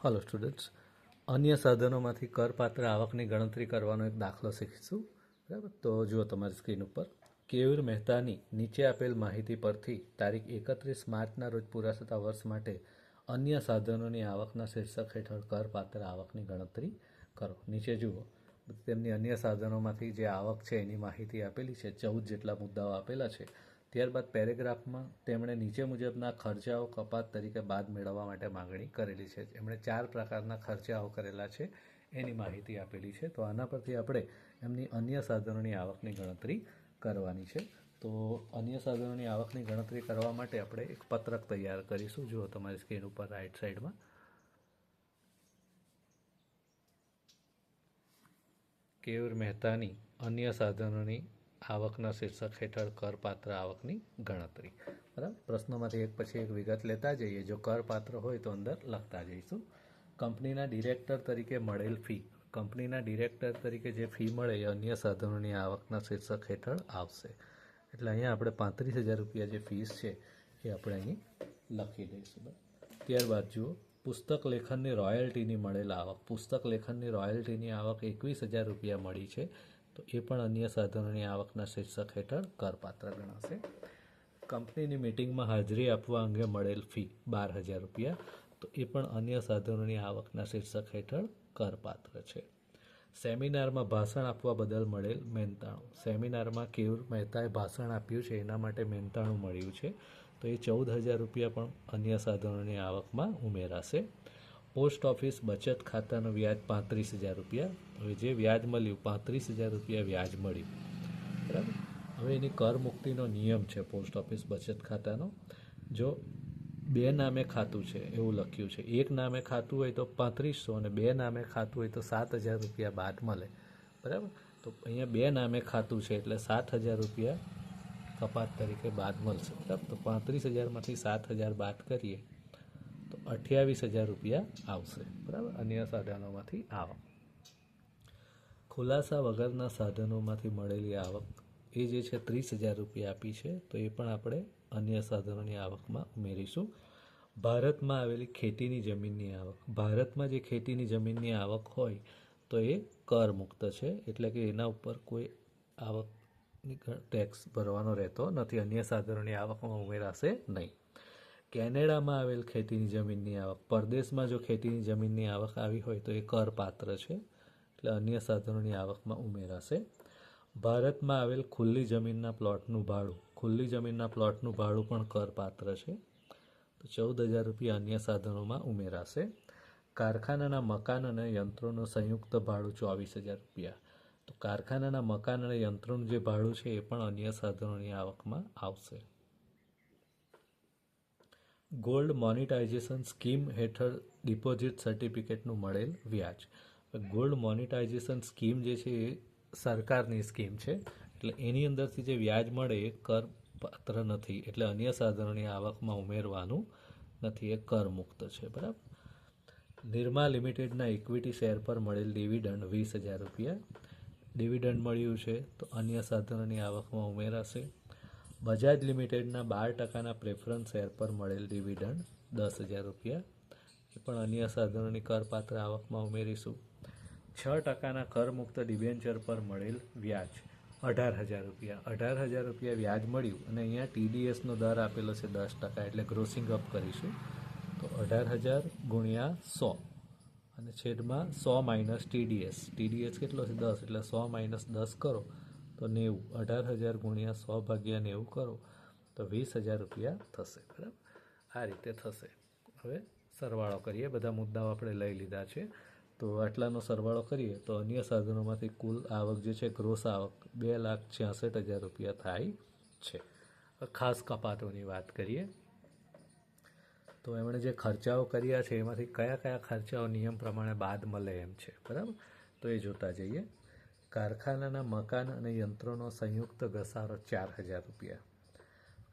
Hello students, अन्य साधनों करपात्र आवकनी गणतरी करवानो एक दाखलो શીખીશું। बराबर, तो जुओ तमारी स्क्रीन पर केयूर मेहतानी नीचे आपेल माहिती परथी तारीख 31 मार्चना रोज पूरा थता वर्ष माटे अन्य साधनोनी आवकना शीर्षक हेठळ करपात्र आवकनी गणतरी करो। नीचे जुओ तेमनी अन्य साधनोमांथी जे आवक छे एनी माहिती आपेली छे। 14 जेटला मुद्दाओ आपेला छे। ત્યારબાદ પેરેગ્રાફમાં તેમણે નીચે મુજબના ખર્ચાઓ કપાત તરીકે બાદ મેળવવા માટે માગણી કરેલી છે। એમણે 4 પ્રકારના ખર્ચાઓ કરેલા છે એની માહિતી આપેલી છે। તો આના પરથી આપણે એમની અન્ય સાધનોની આવકની ગણતરી કરવાની છે। તો અન્ય સાધનોની આવકની ગણતરી કરવા માટે આપણે એક પત્રક તૈયાર કરીશું। જુઓ તમારી સ્ક્રીન ઉપર રાઈટ સાઈડમાં કેયુર મહેતાની અન્ય સાધનોની આવકના શીર્ષક હેઠળ કરપાત્ર આવકની ગણતરી। બરાબર, પ્રશ્નોમાંથી એક પછી એક વિગત લેતા જઈએ। જો કરપાત્ર હોય તો અંદર લખતા જઈશું। કંપનીના ડિરેક્ટર તરીકે મળેલ ફી, કંપનીના ડિરેક્ટર તરીકે જે ફી મળે એ અન્ય સાધનોની આવકના શીર્ષક હેઠળ આવશે। એટલે અહીંયા આપણે 35,000 રૂપિયા જે ફીસ છે એ આપણે અહીં લખી દઈશું। ત્યારબાદ જુઓ પુસ્તક લેખનની રોયલ્ટીની મળેલ આવક, પુસ્તક લેખનની રોયલ્ટીની આવક 21,000 રૂપિયા મળી છે, તો એ પણ અન્ય સાધનોની આવકના શીર્ષક હેઠળ કરપાત્ર ગણાશે। કંપનીની મિટિંગમાં હાજરી આપવા અંગે મળેલ ફી 12,000 રૂપિયા, તો એ પણ અન્ય સાધનોની આવકના શીર્ષક હેઠળ કરપાત્ર છે। સેમિનારમાં ભાષણ આપવા બદલ મળેલ મહેનતાણું, સેમિનારમાં કેયુર મહેતાએ ભાષણ આપ્યું છે એના માટે મહેનતાણું મળ્યું છે, તો એ 14,000 રૂપિયા પણ અન્ય સાધનોની આવકમાં ઉમેરાશે। પોસ્ટ ઓફિસ બચત ખાતાનું વ્યાજ 35,000 રૂપિયા, હવે જે વ્યાજ મળ્યું 35,000 રૂપિયા વ્યાજ મળ્યું। બરાબર, હવે એની કર મુક્તિનો નિયમ છે પોસ્ટ ઓફિસ બચત ખાતાનો। જો બે નામે ખાતું છે એવું લખ્યું છે, એક નામે ખાતું હોય તો 3500 અને બે નામે ખાતું હોય તો 7,000 રૂપિયા બાદ મળે। બરાબર, તો અહીંયા બે નામે ખાતું છે એટલે 7,000 રૂપિયા કપાત તરીકે બાદ મળશે। બરાબર, તો 35,000માંથી 7,000 બાદ કરીએ તો 28,000 રૂપિયા આવશે। બરાબર, અન્ય સાધનોમાંથી આવક। ખુલાસા વગરના સાધનોમાંથી મળેલી આવક એ જે છે 30,000 રૂપિયા આપી છે, તો એ પણ આપણે અન્ય સાધનોની આવકમાં ઉમેરીશું। ભારતમાં આવેલી ખેતીની જમીનની આવક, ભારતમાં જે ખેતીની જમીનની આવક હોય તો એ કર મુક્ત છે, એટલે કે એના ઉપર કોઈ આવકની ટેક્સ ભરવાનો રહેતો નથી, અન્ય સાધનોની આવકમાં ઉમેરાશે નહીં। કેનેડામાં આવેલ ખેતીની જમીનની આવક, પરદેશમાં જો ખેતીની જમીનની આવક આવી હોય તો એ કરપાત્ર છે, એટલે અન્ય સાધનોની આવકમાં ઉમેરાશે। ભારતમાં આવેલ ખુલ્લી જમીનના પ્લોટનું ભાડું, ખુલ્લી જમીનના પ્લોટનું ભાડું પણ કરપાત્ર છે, તો 14,000 રૂપિયા અન્ય સાધનોમાં ઉમેરાશે। કારખાનાના મકાન અને યંત્રોનું સંયુક્ત ભાડું 24,000 રૂપિયા, તો કારખાનાના મકાન અને યંત્રોનું જે ભાડું છે એ પણ અન્ય સાધનોની આવકમાં આવશે। ગોલ્ડ મોનિટાઇઝેશન સ્કીમ હેઠળ ડિપોઝિટ સર્ટિફિકેટનું મળેલ વ્યાજ, ગોલ્ડ મોનિટાઇઝેશન સ્કીમ જે છે એ સરકારની સ્કીમ છે, એટલે એની અંદરથી જે વ્યાજ મળે એ કરપાત્ર નથી, એટલે અન્ય સાધનોની આવકમાં ઉમેરવાનું નથી, એ કરમુક્ત છે। બરાબર, નિરમા લિમિટેડના ઇક્વિટી શેર પર મળેલ ડિવિડન્ડ 20,000 રૂપિયા, ડિવિડન્ડ મળ્યું છે તો અન્ય સાધનોની આવકમાં ઉમેરાશે। બજાજ લિમિટેડના 12% પ્રેફરન્સ શેર પર મળેલ ડિવિડન્ડ 10,000 રૂપિયા, એ પણ અન્ય સાધનોની કરપાત્ર આવકમાં ઉમેરીશું। 6% કરમુક્ત ડિબેન્ચર પર મળેલ વ્યાજ 18,000 રૂપિયા, 18,000 રૂપિયા વ્યાજ મળ્યું અને અહીંયા TDSનો દર આપેલો છે 10%, એટલે ગ્રોસિંગ અપ કરીશું, તો 18,000 ગુણ્યા 100 અને છેદમાં 100 માઇનસ TDS, TDS કેટલો છે 10, એટલે 100 માઇનસ 10 કરો તો 90, 18,000 ગુણ્યા 100 ભાગ્યા 90 કરો તો 20,000 રૂપિયા થશે। બરાબર, આ રીતે થશે। હવે સરવાળો કરીએ, બધા મુદ્દાઓ આપણે લઈ લીધા છે, તો આટલાનો સરવાળો કરીએ તો અન્ય સાધનોમાંથી કુલ આવક જે છે ગ્રોસ આવક 2,66,000 રૂપિયા થાય છે। ખાસ કપાતોની વાત કરીએ તો એમણે જે ખર્ચાઓ કર્યા છે એમાંથી કયા કયા ખર્ચાઓ નિયમ પ્રમાણે બાદ મળે એમ છે। બરાબર, તો એ જોતા જઈએ। કારખાનાના મકાન અને યંત્રોનો સંયુક્ત ઘસારો 4,000 રૂપિયા,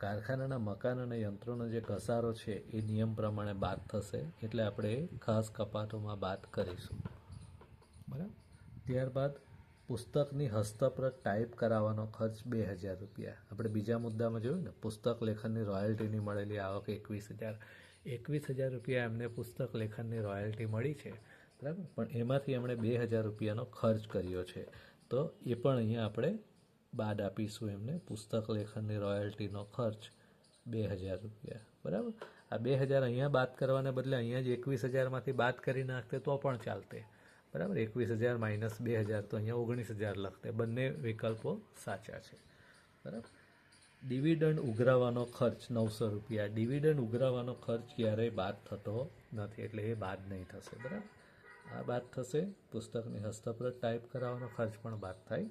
કારખાનાના મકાન અને યંત્રોનો જે ઘસારો છે એ નિયમ પ્રમાણે બાદ થશે, એટલે આપણે ખાસ કપાતોમાં બાદ કરીશું। બરાબર, ત્યારબાદ પુસ્તકની હસ્તપ્રત ટાઈપ કરાવવાનો ખર્ચ 2,000 રૂપિયા, આપણે બીજા મુદ્દામાં જોયું ને પુસ્તક લેખનની રોયલ્ટીની મળેલી આવક 21,000, 21,000 રૂપિયા એમને પુસ્તક લેખનની રોયલ્ટી મળી છે, બરાબર, પણ એમાંથી એમણે 2,000 રૂપિયાનો ખર્ચ કર્યો છે, તો એ પણ અહીંયા આપણે બાદ આપીશું એમને. પુસ્તક લેખનની રોયલ્ટીનો ખર્ચ 2,000 રૂપિયા, બરાબર. આ 2,000 અહીંયા બાદ કરવાને બદલે અહીંયા જ 21,000માંથી બાદ કરી નાખતે તો પણ ચાલતે, બરાબર. 21,000 માઇનસ 2,000 તો અહીંયા 19,000 લખતે. બંને વિકલ્પો સાચા છે, બરાબર. ડિવિડન્ડ ઉઘરાવવાનો ખર્ચ 900 રૂપિયા. ડિવિડન્ડ ઉઘરાવવાનો ખર્ચ ક્યારેય બાદ થતો નથી, એટલે એ બાદ નહીં થશે, બરાબર. આ બાદ થશે. પુસ્તકની હસ્તપ્રત ટાઈપ કરાવવાનો ખર્ચ પણ બાદ થાય.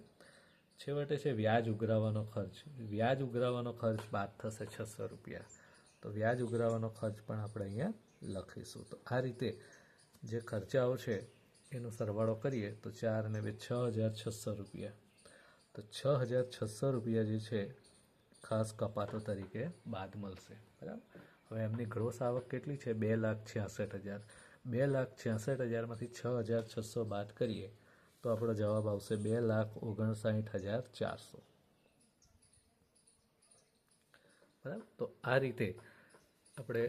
છેવટે છે વ્યાજ ઉઘરાવવાનો ખર્ચ. વ્યાજ ઉઘરાવવાનો ખર્ચ બાદ થશે 600 રૂપિયા. તો વ્યાજ ઉઘરાવવાનો ખર્ચ પણ આપણે અહીંયા લખીશું. તો આ રીતે જે ખર્ચાઓ છે એનો સરવાળો કરીએ તો 4 અને 2 6,600 રૂપિયા. તો 6,600 રૂપિયા જે છે ખાસ કપાતો તરીકે બાદ મળશે, બરાબર. હવે એમની ગ્રોસ આવક કેટલી છે? 2,66,000. 2,66,000માંથી 6,600 બાદ કરીએ તો આપણો જવાબ આવશે 2,59,400, બરાબર. તો આ રીતે આપણે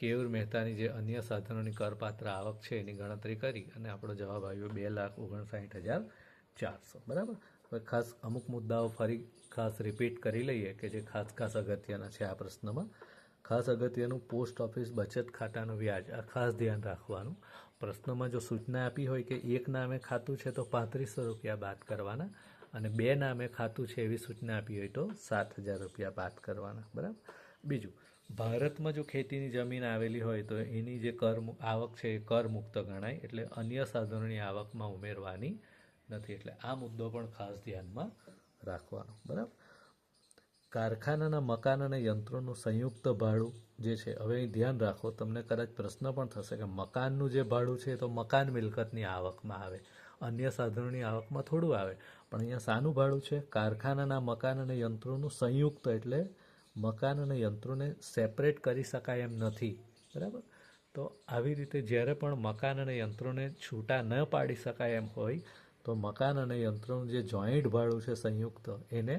કેયુર મહેતાની જે અન્ય સાધનોની કરપાત્ર આવક છે એની ગણતરી કરી અને આપણો જવાબ આવ્યો 2,59,400, બરાબર. હવે ખાસ અમુક મુદ્દાઓ ફરી ખાસ રિપીટ કરી લઈએ કે જે ખાસ અગત્યના છે આ પ્રશ્નમાં. ખાસ અગત્યનું પોસ્ટ ઓફિસ બચત ખાતાનું વ્યાજ, આ ખાસ ધ્યાન રાખવાનું. પ્રશ્નમાં જો સૂચના આપી હોય કે એક નામે ખાતું છે તો 3,500 રૂપિયા બાદ કરવાના, અને 2 નામે ખાતું છે એવી સૂચના આપી હોય તો 7,000 રૂપિયા બાદ કરવાના, બરાબર. બીજું, ભારતમાં જો ખેતીની જમીન આવેલી હોય તો એની જે આવક છે એ કરમુક્ત ગણાય, એટલે અન્ય સાધનોની આવકમાં ઉમેરવાની નથી. એટલે આ મુદ્દો પણ ખાસ ધ્યાનમાં રાખવાનો, બરાબર. કારખાનાના મકાન અને યંત્રોનું સંયુક્ત ભાડું જે છે, હવે અહીં ધ્યાન રાખો, તમને કદાચ પ્રશ્ન પણ થશે કે મકાનનું જે ભાડું છે તો મકાન મિલકતની આવકમાં આવે, અન્ય સાધનોની આવકમાં થોડું આવે. પણ અહીંયા શાનું ભાડું છે? કારખાનાના મકાન અને યંત્રોનું સંયુક્ત, એટલે મકાન અને યંત્રોને સેપરેટ કરી શકાય એમ નથી, બરાબર. તો આવી રીતે જ્યારે પણ મકાન અને યંત્રોને છૂટા ન પાડી શકાય એમ હોય તો મકાન અને યંત્રોનું જે જોઈન્ટ ભાડું છે સંયુક્ત, એને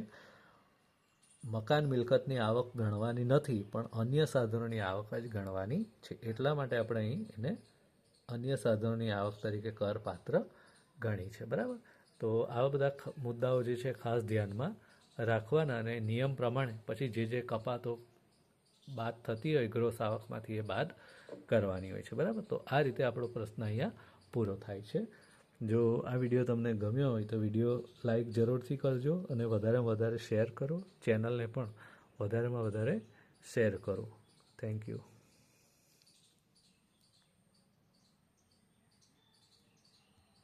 મકાન મિલકતની આવક ગણવાની નથી, પણ અન્ય સાધનોની આવક જ ગણવાની છે. એટલા માટે આપણે અહીં એને અન્ય સાધનોની આવક તરીકે કરપાત્ર ગણી છે, બરાબર. તો આવા બધા મુદ્દાઓ જે છે ખાસ ધ્યાનમાં રાખવાના, અને નિયમ પ્રમાણે પછી જે કપાતો બાદ થતી હોય ગ્રોસ આવકમાંથી એ બાદ કરવાની હોય છે, બરાબર. તો આ રીતે આપણો પ્રશ્ન અહીંયા પૂરો થાય છે. જો આ વિડીયો તમને ગમ્યો હોય તો વિડીયો લાઈક જરૂરથી કરજો અને વધારેમાં વધારે શેર કરો. ચેનલને પણ વધારેમાં વધારે શેર કરો. Thank you.